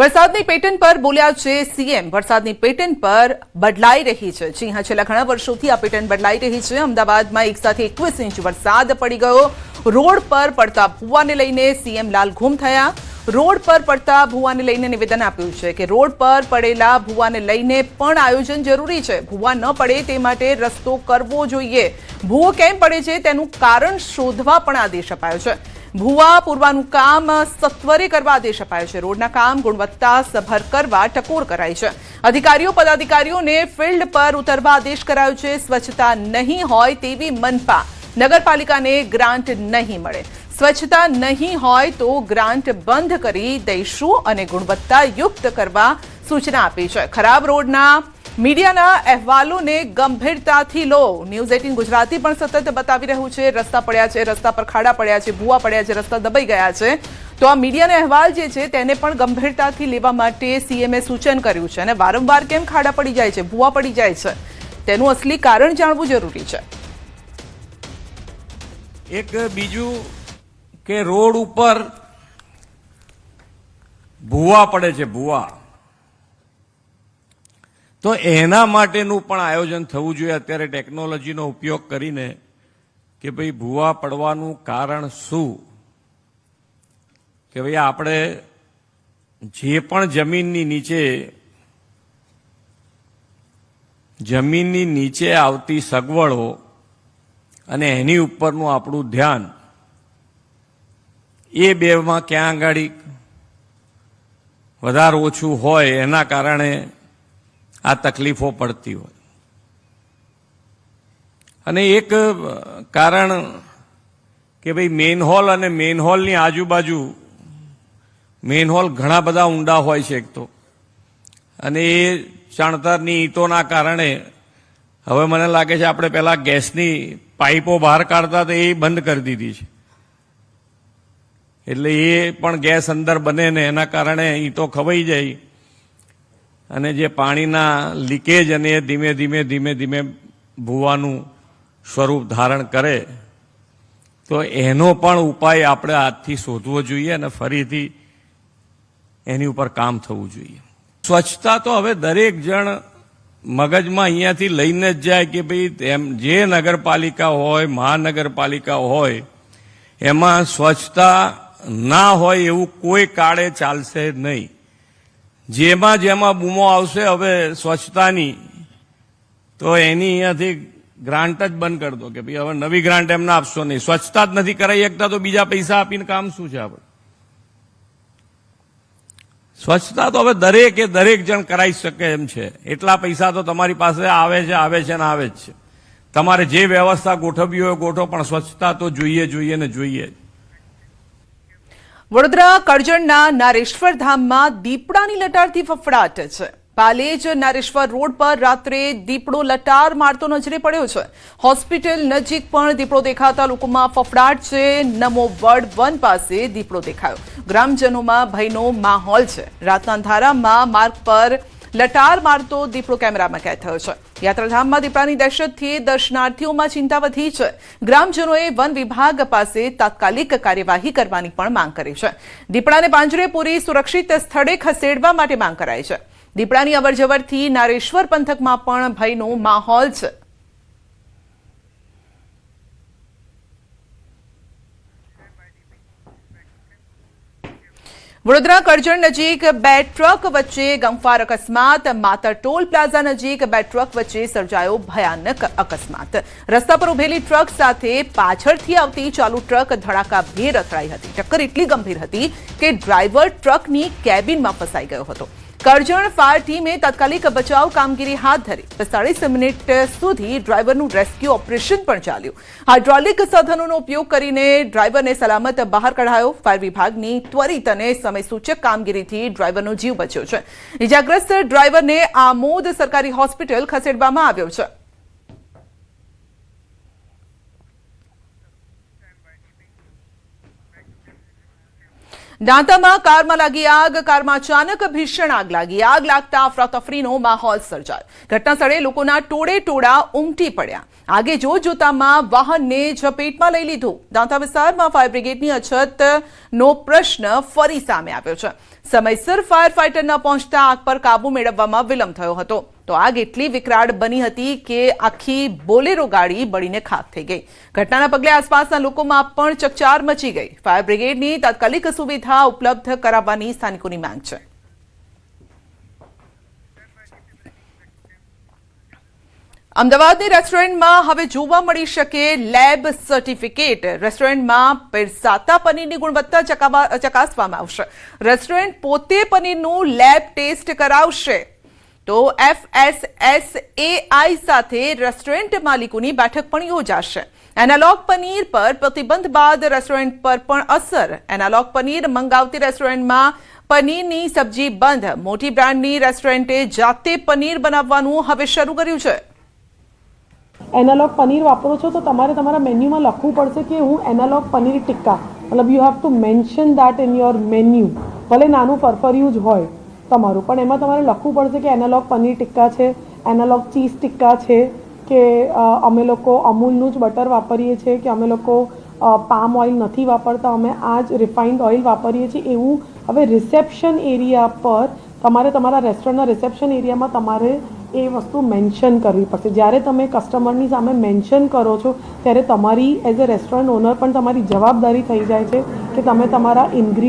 વરસાદની પેટર્ન પર બોલ્યા છે સીએમ। વરસાદની પેટર્ન પર બદલાઈ રહી છે। જી હા, છેલ્લા ઘણા વર્ષોથી આ પેટર્ન બદલાઈ રહી છે। અમદાવાદમાં એક સાથે 21 ઇંચ વરસાદ પડી ગયો। રોડ પર પડતા ભૂવાને લઈને સીએમ લાલઘૂમ થયા। રોડ પર પડતા ભૂવાને લઈને નિવેદન આપ્યું છે કે રોડ પર પડેલા ભૂવાને લઈને પણ આયોજન જરૂરી છે। ભૂવા ન પડે તે માટે રસ્તો કરવો જોઈએ। ભૂવો કેમ પડે છે તેનું કારણ શોધવા પણ આદેશ અપાયો છે। ભૂવા પૂરવાનું કામ સત્વરે કરવા આદેશ અપાયો છે। રોડના કામ ગુણવત્તા સભર કરવા ટકોર કરાઈ છે। અધિકારીઓ પદાધિકારીઓને ફિલ્ડ પર ઉતરવા આદેશ કરાયો છે। સ્વચ્છતા નહીં હોય તેવી મનપા નગરપાલિકાને ગ્રાન્ટ નહીં મળે। સ્વચ્છતા નહીં હોય તો ગ્રાન્ટ બંધ કરી દઈશું અને ગુણવત્તાયુક્ત કરવા સૂચના આપી છે। ખરાબ રોડના મીડિયાના અહેવાલોને ગંભીરતાથી લો। ન્યૂઝ 18 ગુજરાતી પણ સતત બતાવી રહ્યું છે રસ્તા પડ્યા છે, રસ્તા પર ખાડા પડ્યા છે, ભૂવા પડ્યા છે, રસ્તા દબાઈ ગયા છે। તો આ મીડિયાના અહેવાલ જે છે તેને પણ ગંભીરતાથી લેવા માટે સીએમએ સૂચન કર્યું છે અને વારંવાર કેમ ખાડા પડી જાય છે, ભૂવા પડી જાય છે તેનું અસલી કારણ જાણવું જરૂરી છે। એક બીજું કે રોડ ઉપર ભૂવા પડે છે, ભૂવા, તો એના માટેનું પણ આયોજન થવું જોઈએ। અત્યારે ટેકનોલોજીનો ઉપયોગ કરીને કે ભાઈ ભૂવા પડવાનું કારણ શું, કે ભાઈ આપણે જે પણ જમીનની નીચે આવતી સગવડો અને એની ઉપરનું આપણું ધ્યાન એ બેમાં ક્યાં આગળ વધારે ઓછું હોય એના કારણે આ તકલીફો પડતી હોય। અને એક કારણ કે ભાઈ મેનહોલ અને મેનહોલની આજુબાજુ મેનહોલ ઘણા બધા ઊંડા હોય છે એક તો, અને એ ચણતરની ઈંટોના કારણે હવે મને લાગે છે આપણે પહેલા ગેસની પાઇપો બહાર કાઢતા તો એ બંધ કરી દીધી છે, એટલે એ પણ ગેસ અંદર બને ને એના કારણે ઈંટો ખવાઈ જાય અને જે પાણીના લીકેજ અને ધીમે ધીમે ભૂવાનું સ્વરૂપ ધારણ કરે। તો એનો પણ ઉપાય આપણે આજથી શોધવો જોઈએ અને ફરીથી એની ઉપર કામ થવું જોઈએ। સ્વચ્છતા તો હવે દરેક જણ મગજમાં અહીંયાથી લઈને જ જાય કે ભાઈ એમ જે નગરપાલિકા હોય, મહાનગરપાલિકા હોય, એમાં સ્વચ્છતા ના હોય એવું કોઈ કાળે ચાલશે નહીં। જેમાં બૂમો આવશે હવે સ્વચ્છતાની, તો એની અહીંયાથી ગ્રાન્ટ જ બંધ કરી દો કે ભાઈ હવે નવી ગ્રાન્ટ એમને આપશો નહીં। સ્વચ્છતા જ નથી કરાઈ શકતા તો બીજા પૈસા આપીને કામ શું છે આપણે? સ્વચ્છતા તો હવે દરેક જણ કરાઈ શકે એમ છે। એટલા પૈસા તો તમારી પાસે આવે છે ને આવે જ છે। તમારે જે વ્યવસ્થા ગોઠવવી હોય ગોઠવો, પણ સ્વચ્છતા તો જોઈએ ને જોઈએ। વડોદરા કરજણના નારેશ્વર ધામમાં દીપડાની લટારથી ફફડાટ છે। પાલેજ નારેશ્વર રોડ પર રાત્રે દીપડો લટાર મારતો નજરે પડ્યો છે। હોસ્પિટલ નજીક પણ દીપડો દેખાતા લોકોમાં ફફડાટ છે। નમો વર્ડ 1 પાસે દીપડો દેખાયો। ગ્રામજનોમાં ભયનો માહોલ છે। રાતના અંધારામાં માર્ગ પર લટાર મારતો દીપડો કેમેરામાં કેદ થયો છે। યાત્રાધામમાં દીપડાની દહેશતથી દર્શનાર્થીઓમાં ચિંતા વધી છે। ગ્રામજનોએ વન વિભાગ પાસે તાત્કાલિક કાર્યવાહી કરવાની પણ માંગ કરી છે। દીપડાને પાંજરે પૂરી સુરક્ષિત સ્થળે ખસેડવા માટે માંગ કરાઈ છે। દીપડાની અવરજવરથી નારેશ્વર પંથકમાં પણ ભયનો માહોલ છે। વડોદરા કરજણ નજીક બે ટ્રક વચ્ચે ગમખ્વાર અકસ્માત। માતર ટોલ પ્લાઝા નજીક બે ટ્રક વચ્ચે સર્જાયો ભયાનક અકસ્માત। રસ્તા પર ઉભેલી ટ્રક સાથે પાછળથી આવતી ચાલુ ટ્રક ધડાકાભેર અથડાઈ હતી। ટક્કર એટલી ગંભીર હતી કે ડ્રાઈવર ટ્રકની કેબિનમાં ફસાઈ ગયો હતો। કરજણ ફાયર ટીમે તાત્કાલિક બચાવ કામગીરી હાથ ધરી। 45 મિનિટ સુધી ડ્રાઈવરનું રેસ્ક્યુ ઓપરેશન પણ ચાલ્યું। હાઇડ્રોલિક સાધનોનો ઉપયોગ કરીને ડ્રાઈવરને સલામત બહાર કઢાયો। ફાયર વિભાગની ત્વરિત અને સમયસૂચક કામગીરીથી ડ્રાઈવરનો જીવ બચ્યો છે। ઇજાગ્રસ્ત ડ્રાઈવરને આમોદ સરકારી હોસ્પિટલ ખસેડવામાં આવ્યો છે। દાંતામાં કારમાં લાગી આગ. કારમાં અચાનક ભીષણ આગ લાગી. આગ લાગતા અફરાતફરીનો માહોલ સર્જાયો. ઘટના સ્થળે લોકોના ટોળે ઉમટી પડ્યા. આગે જોતામાં વાહનને ઝપેટમાં લઈ લીધું. દાંતા વિસ્તારમાં ફાયર બ્રિગેડની અછતનો પ્રશ્ન ફરી સામે આવ્યો છે. સમયસર ફાયર ફાઈટર ન પહોંચતા આગ પર કાબુ મેળવવામાં વિલંબ થયો હતો. તો આગ એટલી વિકરાળ બની હતી કે આખી બોલેરો ગાડી બળીને ખાખ થઈ ગઈ. ઘટનાના પગલે આસપાસના લોકોમાં પણ ચકચાર મચી ગઈ. ફાયર બ્રિગેડની તાત્કાલિક સુવિધા ઉપલબ્ધ કરાવવાની સ્થાનિકોની માંગ છે. અમદાવાદની રેસ્ટોરન્ટમાં હવે જોવા મળી શકે લેબ સર્ટિફિકેટ. રેસ્ટોરન્ટમાં પીરસાતા પનીરની ગુણવત્તા ચકાસવામાં આવશે. રેસ્ટોરન્ટ પોતે પનીરનું લેબ ટેસ્ટ કરાવશે. તો FSSAI સાથે રેસ્ટોરન્ટ માલિકોની બેઠક પણ યોજાશે. એનાલોગ પનીર પર પ્રતિબંધ બાદ રેસ્ટોરન્ટ પર પણ અસર. એનાલોગ પનીર મંગાવતી રેસ્ટોરન્ટમાં પનીરની સબ્જી બંધ. મોટી બ્રાન્ડની રેસ્ટોરન્ટે જાતે પનીર બનાવવાનું હવે શરૂ કર્યું છે. એનાલોગ પનીર વાપરો છો તો તમારે તમારા મેન્યુમાં લખવું પડશે કે હું એનાલોગ પનીર ટિક્કા, મતલબ you have to mention that in your menu. ભલે નાનું ફરફરિયું જ હોય તમારું, પણ એમાં તમારે લખવું પડશે કે એનાલોગ પનીર ટિક્કા છે, એનાલોગ ચીઝ ટિક્કા છે, કે અમે લોકો અમૂલનું જ બટર વાપરીએ છીએ, કે અમે લોકો પામ ઓઇલ નથી વાપરતા, અમે આ જ રિફાઇન્ડ ઓઇલ વાપરીએ છીએ. એવું હવે રિસેપ્શન એરિયા પર તમારે તમારા રેસ્ટોરન્ટના રિસેપ્શન એરિયામાં તમારે એ વસ્તુ મેન્શન કરવી પડશે. જ્યારે તમે કસ્ટમરની સામે મેન્શન કરો છો ત્યારે તમારી એઝ અ રેસ્ટોરન્ટ ઓનર પણ તમારી જવાબદારી થઈ જાય છે કે તમે તમારા ઇન્ગ્રીડિયન્ટ